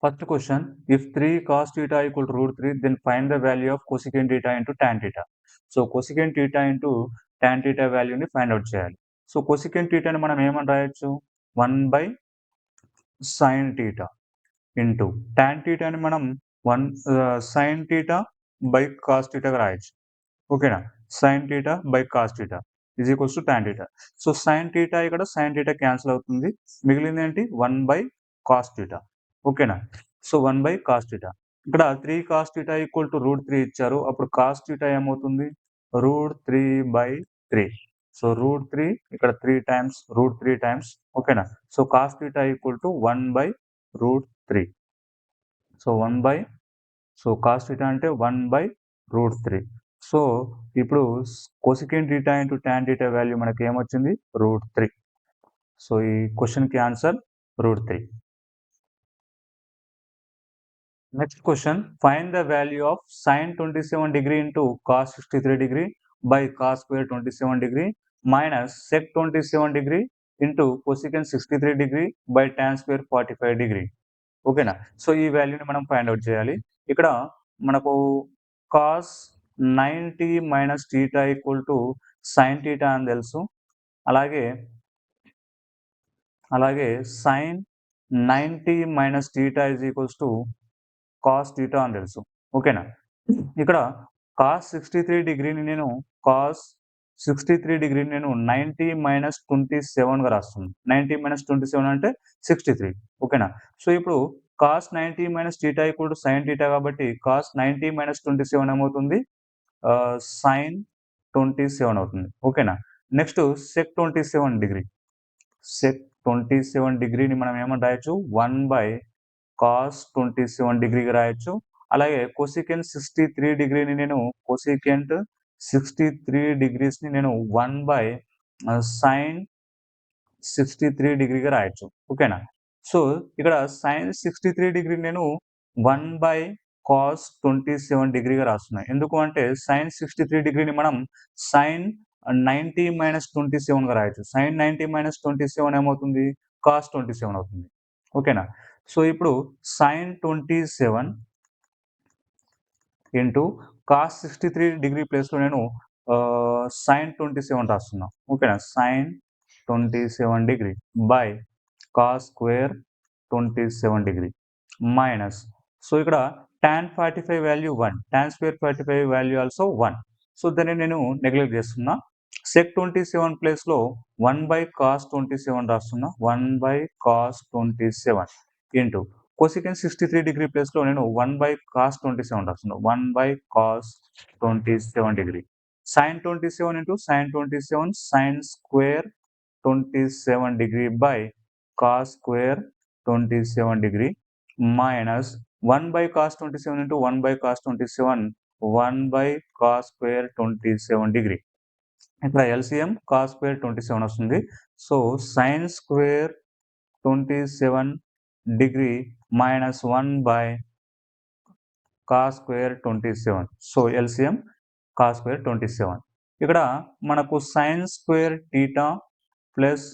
First question, if 3 cos theta equal to root 3, then find the value of cosecant theta into tan theta. So cosecant theta into tan theta value ni find out చేయాలి. So cosecant theta ని మనం ఏమని రాయొచ్చు 1 by sin theta into tan theta ని మనం 1 sin theta by cos theta గా రాయొచ్చు. ఓకేనా, sin theta by cos theta is equals to tan theta. So sin theta ఇక్కడ sin theta క్యాన్సిల్ అవుతుంది, మిగిలింది ఏంటి 1 by cos theta. ఓకేనా, సో 1 by cos theta. ఇక్కడ 3 cos theta equal to root 3 ఇచ్చారు, అప్పుడు cos theta ఏమవుతుంది రూట్ 3 by 3. సో రూట్ 3 ఇక్కడ 3 టైమ్స్ రూట్ 3 టైమ్స్. ఓకేనా, so cos theta equal to 1 by root 3. So 1 by so cos theta అంటే 1 by root 3. So ఇప్పుడు cosecant theta into tan theta value మనకి ఏమొచ్చింది route 3. So ఈ question కి answer route 3. Next question, find the value of sin 27 degree into cos 63 degree by cos square 27 degree minus sec 27 degree into cosecant 63 degree by tan square 45 degree. ఓకేనా, so ఈ వాల్యూని మనం find out చేయాలి. ఇక్కడ మనకు cos 90 minus theta equal to sin theta అని తెలుసు, అలాగే sin 90 minus theta is equals to cos theta అని తెలుసు. ఓకేనా, ఇక్కడ cos 63 డిగ్రీని నేను 90 మైనస్ 27గా రాస్తున్నాను. 90 మైనస్ 27 అంటే 63. ఓకేనా, సో ఇప్పుడు cos 90 minus theta equal to sin theta కాబట్టి cos 90 మైనస్ 27 ఏమవుతుంది sin 27 అవుతుంది. ఓకేనా, నెక్స్ట్ sec 27 డిగ్రీని మనం ఏమని రాయొచ్చు 1 by cos 27 డిగ్రీగా రాయొచ్చు. అలాగే cosecant 63 డిగ్రీని నేను cosecant 63 డిగ్రీస్ని నేను 1 by sin 63 డిగ్రీగా రాయొచ్చు. ఓకేనా, సో ఇక్కడ sin 63 డిగ్రీ నేను 1 by cos 27 డిగ్రీగా రాస్తున్నాను. ఎందుకు అంటే sin 63 డిగ్రీని మనం sin 90 మైనస్ 27గా రాయొచ్చు. sin 90 మైనస్ 27 ఏమవుతుంది cos 27 అవుతుంది. ఓకేనా, సో ఇప్పుడు sin 27 ఇంటూ cos 63 డిగ్రీ ప్లేస్లో నేను sin 27 రాస్తున్నా. ఓకేనా, sin 27 degree by cos square 27 degree minus, so ఇక్కడ tan 45 value 1, tan square 45 value also 1. So దాన్ని నేను నెగ్లెక్ట్ చేస్తున్నా. sec 27 ప్లేస్లో 1 by cos 27 రాస్తున్నా. 1 by cos 27 into cosecant 63 degree ప్లేస్లో నేను 1 by cos 27 రాస్తున్నా. 1 by cos 27 degree sin 27 into sin 27 sin square 27 degree by cos square 27 degree minus 1 by cos 27 into 1 by cos 27 1 by cos square 27 degree. ఇక్కడ LCM cos square 27 వస్తుంది. So sin square 27 degree minus 1 by cos square 27. So LCM cos square 27. ఇక్కడ మనకు sin square theta plus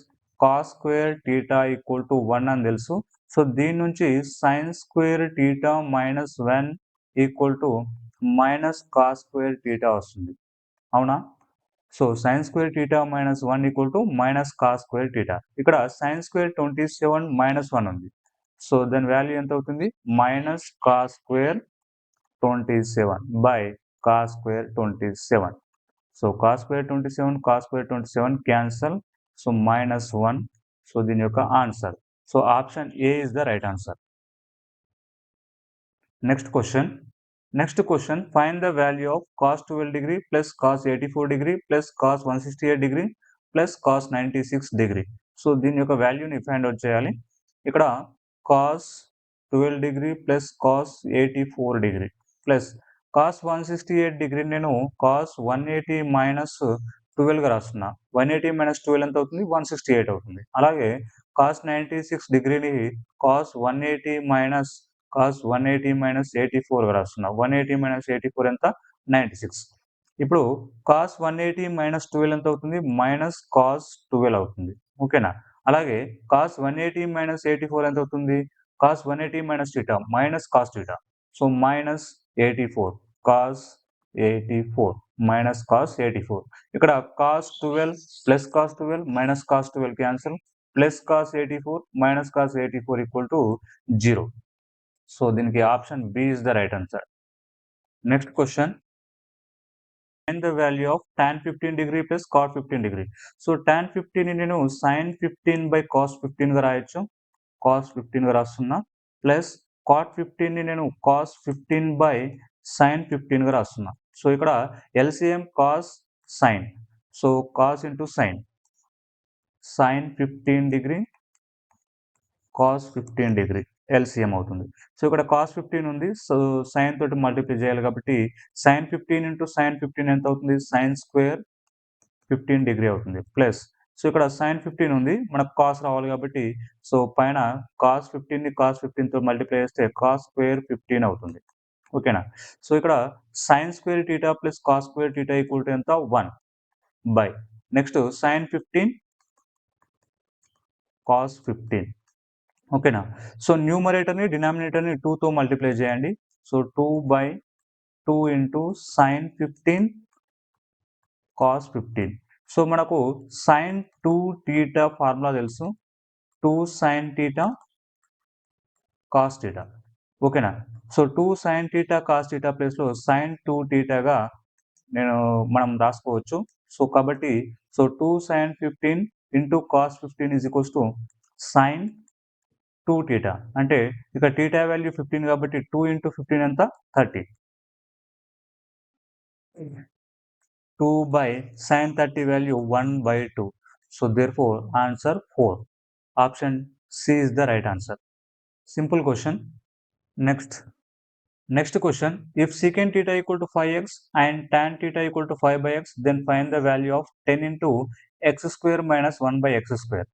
cos square theta equal to 1 అని తెలుసు. So దీని నుంచి sin square theta minus 1 equal to minus cos square theta వస్తుంది. అవునా, so sin square theta minus 1 equal to minus cos square theta. ఇక్కడ sin square 27 minus 1 ఉంది, so దాని value ఎంత అవుతుంది minus cos square 27 by cos square 27. So cos square 27 cos square 27 cancel, so minus 1. So దీని యొక్క answer, so option A is the right answer. Next question, find the value of cos 12 degree plus cos 84 degree plus cos 168 degree plus cos 96 degree. So దీని యొక్క వాల్యూని find out చేయాలి. ఇక్కడ cos 12 degree plus cos 84 degree plus cos 168 degree నేను cos 180 minus 12గా రాస్తున్నా. 180 minus 12 ఎంత అవుతుంది 168 అవుతుంది. అలాగే cos 96 డిగ్రీని cos 180 మైనస్ 84గా రాస్తున్నా. 180 మైనస్ 84 ఎంత 96. ఇప్పుడు cos 180 మైనస్ 12 ఎంత అవుతుంది మైనస్ cos 12 అవుతుంది. ఓకేనా, అలాగే cos 180 మైనస్ 84 ఎంత అవుతుంది cos 180 minus theta minus cos theta. So minus 84 cos 84 minus cos 84. ఇక్కడ cos 12 plus cos 12 minus cos 12 cancel, plus cos 84 minus cos 84 equal to 0. So దీనికి option B is the right answer. Next question. Find the value of tan 15 degree plus cot 15 degree. So tan 15 నేను sin 15 by cos 15 గా రాయొచ్చు. cos 15 గా రాస్తున్నా. Plus cot 15 ని నేను cos 15 by sin 15 గా రాస్తున్నా. సో ఇక్కడ LCM cos sin. So cos into sin. sin 15 degree cos 15 degree LCM అవుతుంది. సో ఇక్కడ cos 15 ఉంది. సో sin తోటి మల్టిప్లై చేయాలి కాబట్టి sin 15 into sin 15 ఎంత అవుతుంది? sin స్క్వేర్ 15 డిగ్రీ అవుతుంది. ప్లస్ సో ఇక్కడ sin 15 ఉంది, మనకు cos రావాలి కాబట్టి సో పైన cos 15 ని cos 15 తో మల్టిప్లై చేస్తే cos స్క్వేర్ 15 అవుతుంది. ఓకేనా? సో ఇక్కడ sin square θ plus cos square θ equal to ఎంత? 1 బై నెక్స్ట్ sin 15 cos 15. ఓకేనా? సో న్యూమరేటర్ని డినామినేటర్ని 2 తో మల్టిప్లై చేయండి. So 2 by 2 into sin 15 cos 15. So మనకు sin 2 θ ఫార్ములా తెలుసు. 2 sin θ cos θ. ఓకేనా? సో 2 sin θ cos θ ప్లేస్లో sin 2 θగా మనం రాసుకోవచ్చు. సో కాబట్టి so 2 sin 15 into cos 15 is equals to sin 2 θ. అంటే ఇక్కడ θ వాల్యూ 15 కాబట్టి 2 ఇంటూ 15 ఎంత? 30. 2 by sin 30 value 1 by 2. So therefore answer 4. Option C is the right answer. Simple question. Next question. If secant theta equal to 5x and tan theta equal to 5 by x, then find the value of 10 into x square minus 1 by x square.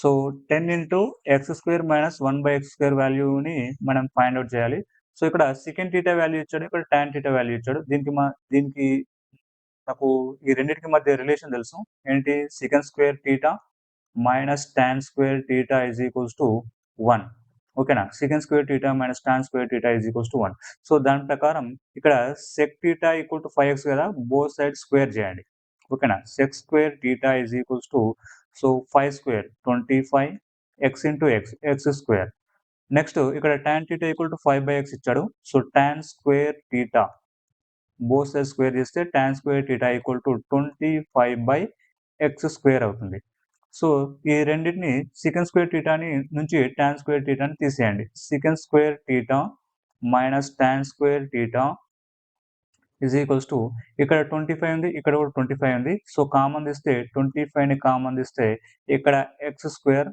So 10 into x square minus 1 by x square value ni మనం find out చేయాలి. So ఇక్కడ secant theta value ఇచ్చాడు, ఇక్కడ tan theta value ఇచ్చాడు. దీనికి నాకు ఈ రెండింటికి మధ్య రిలేషన్ తెలుసు. ఏంటి? secant square theta minus tan square theta is equals to 1. ఓకేనా? secant square theta minus tan square theta is equals to 1. So దాని ప్రకారం ఇక్కడ sec theta equal to 5x కదా, బోత్ సైడ్ స్క్వేర్ చేయండి. ఓకేనా? sec square theta is equals to so 5 square 25 x into x square. Next ఇక్కడ tan theta equal to 5 by x ఇచ్చాడు. So tan square theta both side square చేస్తే tan square theta equal to 25 by x square అవుతుంది. So ఈ రెండింటిని secant square థీటాని నుంచి tan square థీటాని తీసేయండి. secant square theta minus tan square theta is equals to ఇక్కడ 25 ఉంది, ఇక్కడ కూడా 25 ఉంది. సో కామన్ తీస్తే 25ని కామన్ తీస్తే ఇక్కడ x స్క్వేర్,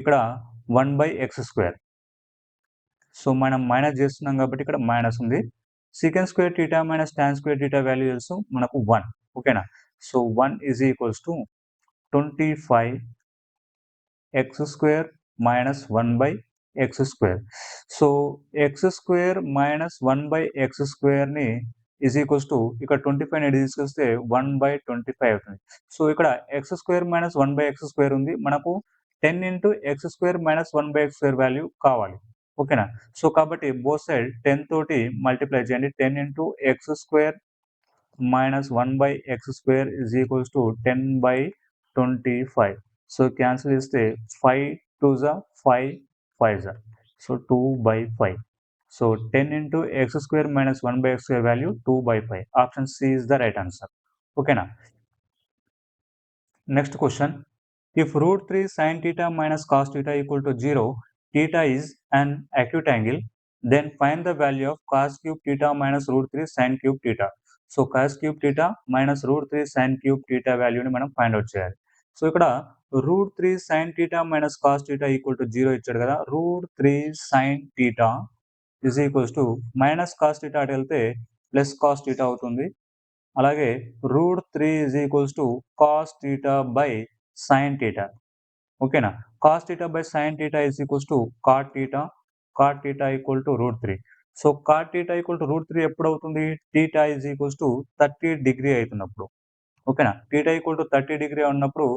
ఇక్కడ 1 by x స్క్వేర్. సో మనం మైనస్ చేస్తున్నాం కాబట్టి ఇక్కడ మైనస్ ఉంది. secant square theta minus tan square theta value తెలుసు మనకు 1. ఓకేనా? So 1 is equals to 25 x square minus 1 by x square. So x square minus 1 by x స్క్వేర్ని ఈజ్ ఈక్వల్స్ టు ఇక్కడ 25 తీసుకొస్తే 1 by 25 అవుతుంది. సో ఇక్కడ x square minus 1 by x square ఉంది, మనకు 10 into x square minus 1 by x square value కావాలి. ఓకేనా? So కాబట్టి బోత్ సైడ్ 10 తోటి మల్టిప్లై చేయండి. 10 into x square minus 1 by x square is equals to 10 by 25. So cancel చేస్తే 5 2 జా 5 5 జా. So 2 by 5. So 10 into x square minus 1 by x square value 2 by 5. Option C is the right answer. ఓకేనా? Next question. If root 3 sin theta minus cos theta equal to 0, theta is an acute angle, then find the value of cos cube theta minus root 3 sin cube theta. So cos cube theta minus root 3 sin cube theta వాల్యూని మనం find out చేయాలి. So ఇక్కడ root 3 sin theta minus cos theta equal to 0 ఇచ్చాడు కదా, root 3 sin theta is equals to minus cos theta అటు వెళ్తే plus cos theta అవుతుంది. అలాగే root 3 is equals to cos theta by sin theta. ఓకేనా? cos theta by sin theta is equals to cot theta equal to root 3. So cot theta equal to root 3 ఎప్పుడు అవుతుంది? theta is equals to 30 degree అవుతున్నప్పుడు. ఓకేనా? theta equal to 30 degree ఉన్నప్పుడు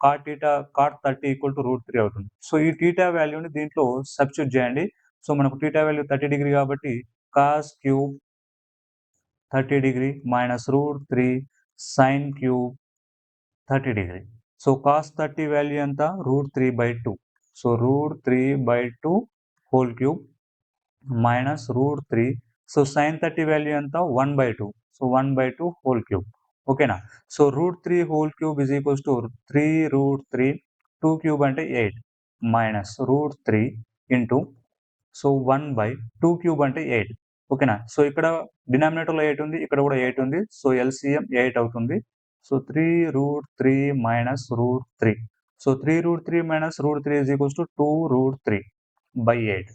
cot 30 equal to √3 అవుతుంది. So ఈ θ వాల్యూని దీంట్లో substitute చేయండి. సో మనకు θ వాల్యూ 30 డిగ్రీ కాబట్టి cos cube 30 degree minus √3 sin cube 30 degree. So cos 30 value ఎంత? √3/2. So √3/2 whole cube minus √3. So sin 30 value ఎంత? 1/2. So 1/2 whole cube. ఓకేనా? So √3 whole cube is equals to 3√3 2 cube అంటే 8 minus √3 into so 1/2 cube అంటే 8. ఓకేనా? So ఇక్కడ డినామినేటర్లో 8 ఉంది, ఇక్కడ కూడా 8 ఉంది. సో ఎల్సిఎం 8 అవుతుంది. So 3√3 minus √3. So 3√3 minus √3 is equals to 2√3/8.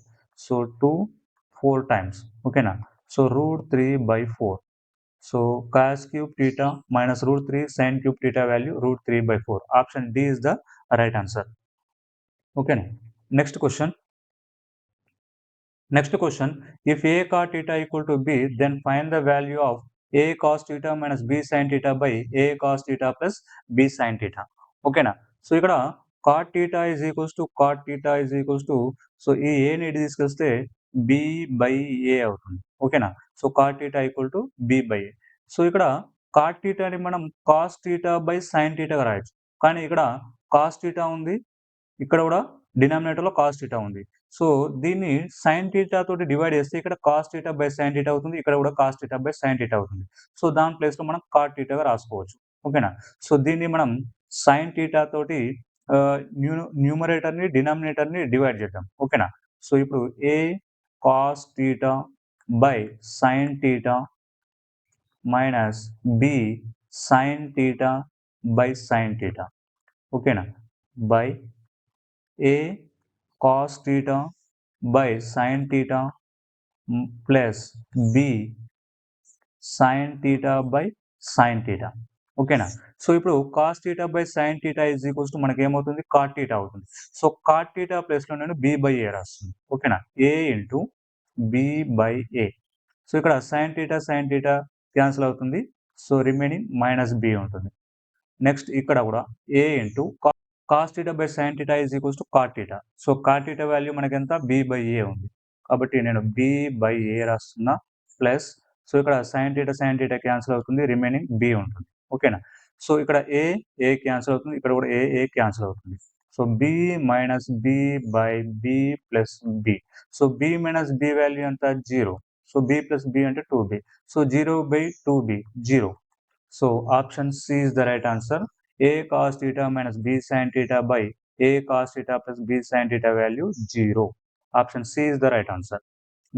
So 2 4 times. ఓకేనా? So √3/4. So cos cube theta minus √3 sin cube theta value √3/4. Option D is the right answer. Okay. Next question. If A cot theta equal to B, then find the value of A cos theta minus B sin theta by A cos theta plus B sin theta. Okay na? So ఇక్కడ cot theta is equals to so ఈ A ని తీసుకొస్తే B by A అవుతుంది. ఓకేనా? So cot theta equal to B by A. So ఇక్కడ cot theta ని మనం cos theta by sin theta గా రాయొచ్చు. కానీ ఇక్కడ cos theta ఉంది, ఇక్కడ కూడా డినామినేటర్లో cos theta ఉంది. సో దీన్ని sin theta తోటి డివైడ్ చేస్తే ఇక్కడ cos theta by sin theta అవుతుంది, ఇక్కడ కూడా cos theta by sin theta అవుతుంది. సో దాని ప్లేస్లో మనం cot theta గా రాసుకోవచ్చు. ఓకేనా? సో దీన్ని మనం sin theta తోటి న్యూమరేటర్ని డినామినేటర్ని డివైడ్ చేద్దాం. ఓకేనా? సో ఇప్పుడు A cos theta by sin theta minus B sin theta by sin theta. ఓకేనా? By A cos theta by sin theta plus B sin theta by sin theta. ఓకేనా? So ఇప్పుడు cos theta by sin theta is equals to మనకి ఏమవుతుంది? cot theta అవుతుంది. So cot theta ప్లేస్లో నేను B by A రాస్తుంది. ఓకేనా? A into B by A. So ఇక్కడ sin theta క్యాన్సిల్ అవుతుంది. సో రిమైనింగ్ మైనస్ B ఉంటుంది. నెక్స్ట్ ఇక్కడ కూడా A into cos theta by sin theta is equals to cot theta. So cot theta value మనకి ఎంత? B by A ఉంది. కాబట్టి నేను B by A రాస్తున్నా ప్లస్ సో ఇక్కడ sin theta క్యాన్సిల్ అవుతుంది, రిమైనింగ్ B ఉంటుంది. ఓకేనా? సో ఇక్కడ A క్యాన్సిల్ అవుతుంది, ఇక్కడ కూడా A క్యాన్సిల్ అవుతుంది. So B minus B by B plus B. So B minus B value ఎంత? 0. సో B ప్లస్ B అంటే 2B. So 0/2B 0. So option C is the right answer. A cos theta minus B sin theta by A cos theta plus B sin theta value 0. Option C is the right answer.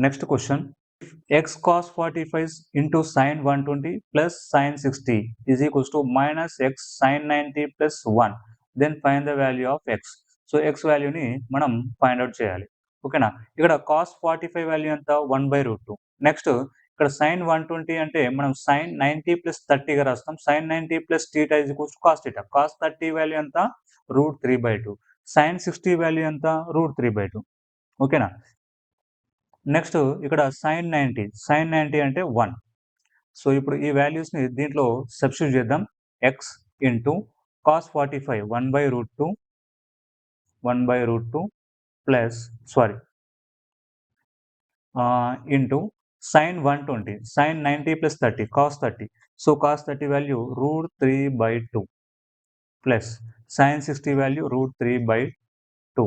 Next question. If x cos 45 into sin 120 plus sin 60 is equals to minus x sin 90 plus 1, then find the value of x. So x వాల్యూని మనం find out చేయాలి. ఓకేనా? ఇక్కడ cos 45 value ఎంత? 1/√2. Next ఇక్కడ sin 120 అంటే మనం sin 90 plus 30గా రాస్తాం. sin 90 plus θ is equals to cos θ. cos 30 value ఎంత? √3/2. sin 60 వాల్యూ ఎంత? √3/2. ఓకేనా? నెక్స్ట్ ఇక్కడ sin 90 అంటే 1. సో ఇప్పుడు ఈ వాల్యూస్ని దీంట్లో సబ్స్టిట్యూట్ చేద్దాం. x into cos 45 1/√2 plus into sin 120 sin 90 plus 30 cos 30. So cos 30 value √3/2 plus sin 60 value √3/2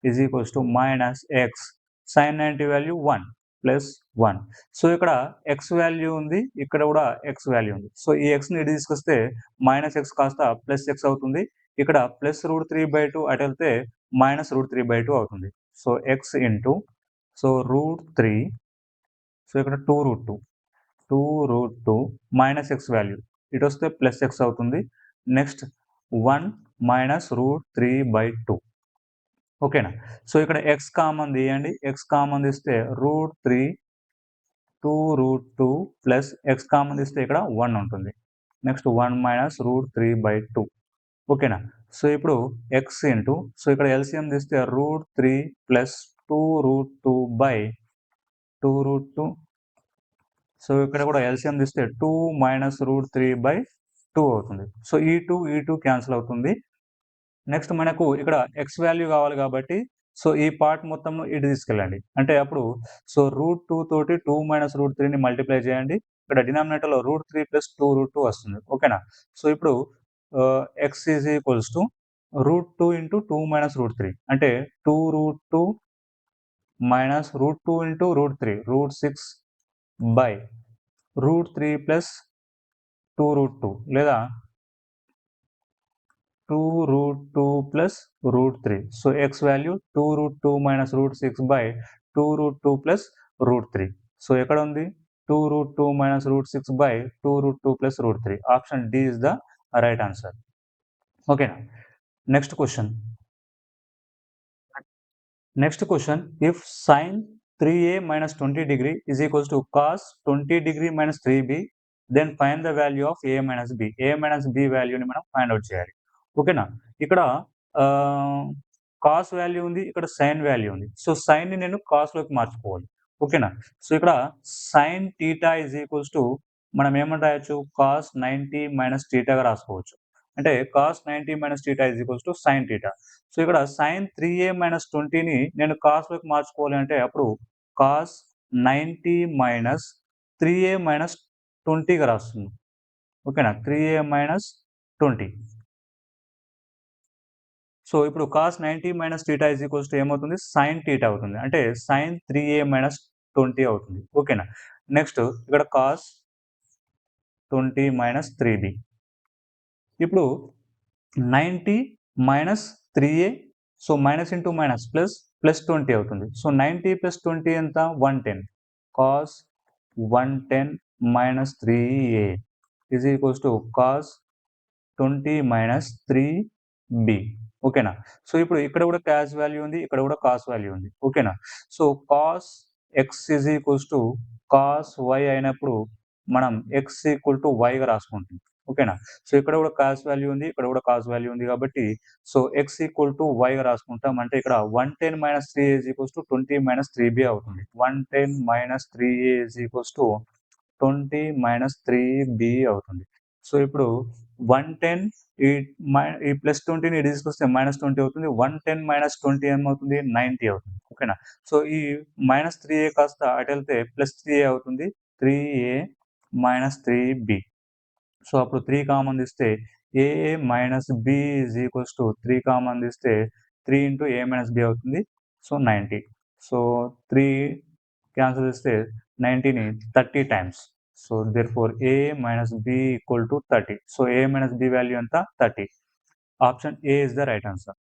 is equals to minus x sin 90 value 1 plus 1. So ఇక్కడ x వాల్యూ ఉంది, ఇక్కడ కూడా x వాల్యూ ఉంది. సో ఈ xని ఇటు తీసుకొస్తే మైనస్ x కాస్త ప్లస్ x అవుతుంది. ఇక్కడ ప్లస్ √3/2 అటు వెళ్తే మైనస్ √3/2 అవుతుంది. So x into so √3 so ఇక్కడ 2√2 మైనస్ x వాల్యూ ఇటు వస్తే ప్లస్ x అవుతుంది. Next 1 minus √3/2. ఓకేనా? సో ఇక్కడ x కామన్ తీయండి. x కామన్ తీస్తే √3 2√2 ప్లస్ x కామన్ తీస్తే ఇక్కడ 1 ఉంటుంది. Next 1 minus √3/2. ఓకేనా? సో ఇప్పుడు x ఇంటూ సో ఇక్కడ ఎల్సిఎం తీస్తే √3 ప్లస్ 2√2 సో ఇక్కడ కూడా ఎల్సిఎం తీస్తే 2 మైనస్ √3/2 అవుతుంది. సో ఈ 2 క్యాన్సిల్ అవుతుంది. నెక్స్ట్ మనకు ఇక్కడ ఎక్స్ వాల్యూ కావాలి కాబట్టి సో ఈ పార్ట్ మొత్తం ఇటు తీసుకెళ్ళండి. అంటే అప్పుడు సో √2 తోటి 2 - √3ని మల్టిప్లై చేయండి. ఇక్కడ డినామినేటర్‌లో √3 + 2 √2 వస్తుంది. ఓకేనా? సో ఇప్పుడు x ఈజ్ ఈక్వల్స్ టు √2 × 2 - √3 అంటే 2√2 - √2 × √3 √6 బై √3 + 2√2 లేదా 2√2 + √3. So x value 2√2 - √6 by 2√2 + √3. So ఎక్కడ ఉంది? 2√2 - √6 by 2√2 + √3. Option D is the right answer. ఓకేనా? Next question. If sin 3a minus 20 degree is equals to cos 20 degree minus 3b, then find the value of a minus b. a minus b వాల్యూని మనం find out చేయాలి. ఓకేనా? ఇక్కడ cos value ఉంది, ఇక్కడ sign value ఉంది. So సైన్ని నేను కాస్లోకి మార్చుకోవాలి. ఓకేనా? సో ఇక్కడ sine theta is equals to మనం ఏమని రాయొచ్చు? కాస్ 90 మైనస్ థీటాగా రాసుకోవచ్చు. అంటే cos 90 minus theta is equals to sine theta. So ఇక్కడ సైన్ 3a మైనస్ 20ని నేను కాస్లోకి మార్చుకోవాలి అంటే అప్పుడు కాస్ 90 మైనస్ 3a మైనస్ 20గా రాస్తుంది. ఓకేనా? 3a minus 20. సో ఇప్పుడు cos 90 minus theta is equals to ఏమవుతుంది? సైన్ థీటా అవుతుంది. అంటే సైన్ 3a మైనస్ 20 అవుతుంది. ఓకేనా? నెక్స్ట్ ఇక్కడ కాస్ 20 మైనస్ 3b. ఇప్పుడు 90 minus 3a, so minus into minus plus 20 అవుతుంది. సో 90 + 20 ఎంత? 110. Cos 110 minus 3a is equals to cos 20 minus 3b. ఓకేనా? సో ఇప్పుడు ఇక్కడ కూడా కాస్ వాల్యూ ఉంది, ఇక్కడ కూడా కాస్ వాల్యూ ఉంది. ఓకేనా? So cos x is equals to cos y అయినప్పుడు మనం x ఈక్వల్ టు yగా రాసుకుంటాం. ఓకేనా? సో ఇక్కడ కూడా కాస్ వాల్యూ ఉంది, ఇక్కడ కూడా కాస్ వాల్యూ ఉంది కాబట్టి సో x ఈక్వల్ టు yగా రాసుకుంటాం. అంటే ఇక్కడ 110 minus 3a is equals to 20 minus 3b అవుతుంది. 110 minus 3a is equals to 20 minus 3b అవుతుంది. సో ఇప్పుడు 110 ఈ ప్లస్ 20ని తీసుకొస్తే మైనస్ 20 అవుతుంది. 110 మైనస్ 20 ఏమవుతుంది? 90 అవుతుంది. ఓకేనా? సో ఈ మైనస్ 3a కాస్త అటు వెళ్తే ప్లస్ 3a అవుతుంది. 3a minus 3b. సో అప్పుడు 3 కామన్ తీస్తే a minus b is equals to 3 common తీస్తే 3 ఇంటూ a మైనస్ b అవుతుంది. సో 90. సో 3 క్యాన్సిల్ చేస్తే 90ని 30 times. So therefore a minus b equal to 30. So a minus b value ఎంత? 30. Option A is the right answer.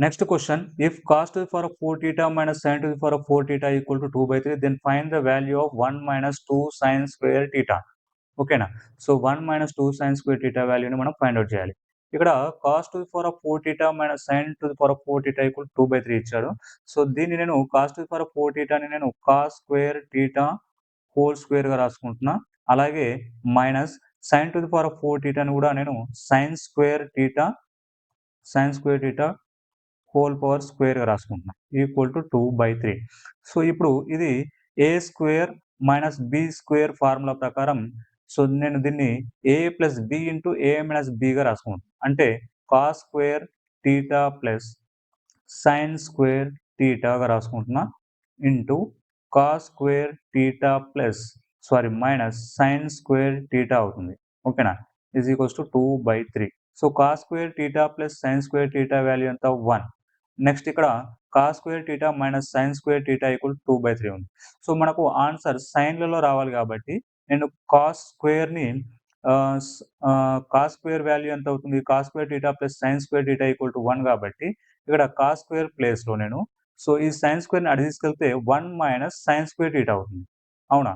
Next question, if cos to the power of 4 theta minus sin to the power of 4 theta equal to 2/3, then find the value of 1 minus 2 sin square theta. ఓకేనా? So 1 minus 2 sin square theta వాల్యూని మనం find out చేయాలి. ఇక్కడ cos to the power of 4 theta minus sin to the power of 4 theta equal to 2/3 ఇచ్చాడు. So దీన్ని నేను cos to the power of 4 thetaని నేను cos square theta whole స్క్వేర్‌గా రాసుకుంటున్నా. అలాగే minus sin to the power of 4 thetaని కూడా నేను sin square theta whole power స్క్వేర్‌గా రాసుకుంటున్నా. Equal to 2/3. సో ఇప్పుడు ఇది a square minus b square formula ప్రకారం సో నేను దీన్ని a plus b into a minus bగా రాసుకుంటున్నా. అంటే cos square theta plus sin square థీటాగా రాసుకుంటున్నా. Into cos square theta minus sin square theta అవుతుంది. ఓకేనా? Is equals to 2/3. So cos square theta plus sin square theta value ఎంత? 1. Next ఇక్కడ cos square theta minus sin square theta equal 2/3 ఉంది. So మనకు answer సైన్లలో రావాలి కాబట్టి నేను cos స్క్వేర్‌ని cos square value ఎంత అవుతుంది? cos square theta plus sin square theta equal to 1 కాబట్టి ఇక్కడ cos స్క్వేర్ ప్లేస్‌లో నేను సో ఈ sin స్క్వేర్‌ని అటు తీసుకెళ్తే 1 మైనస్ sin స్క్వేర్ థీటా అవుతుంది. అవునా?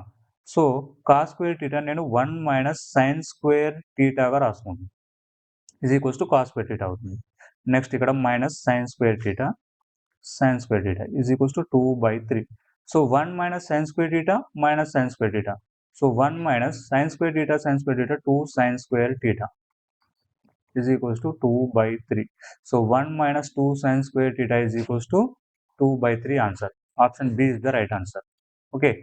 సో cos స్క్వేర్ థీటా నేను 1 మైనస్ sin స్క్వేర్ థీటాగా రాసుకుంటున్నాను. Is equals to cos square theta అవుతుంది. నెక్స్ట్ ఇక్కడ minus sin square theta is equals to 2/3. So 1 minus sin square theta minus sin square theta. So 1 minus sin square theta 2 sin square theta is equals to 2/3. So 1 minus 2 sin square theta is equals to 2/3 answer. Option B is the right answer. Okay.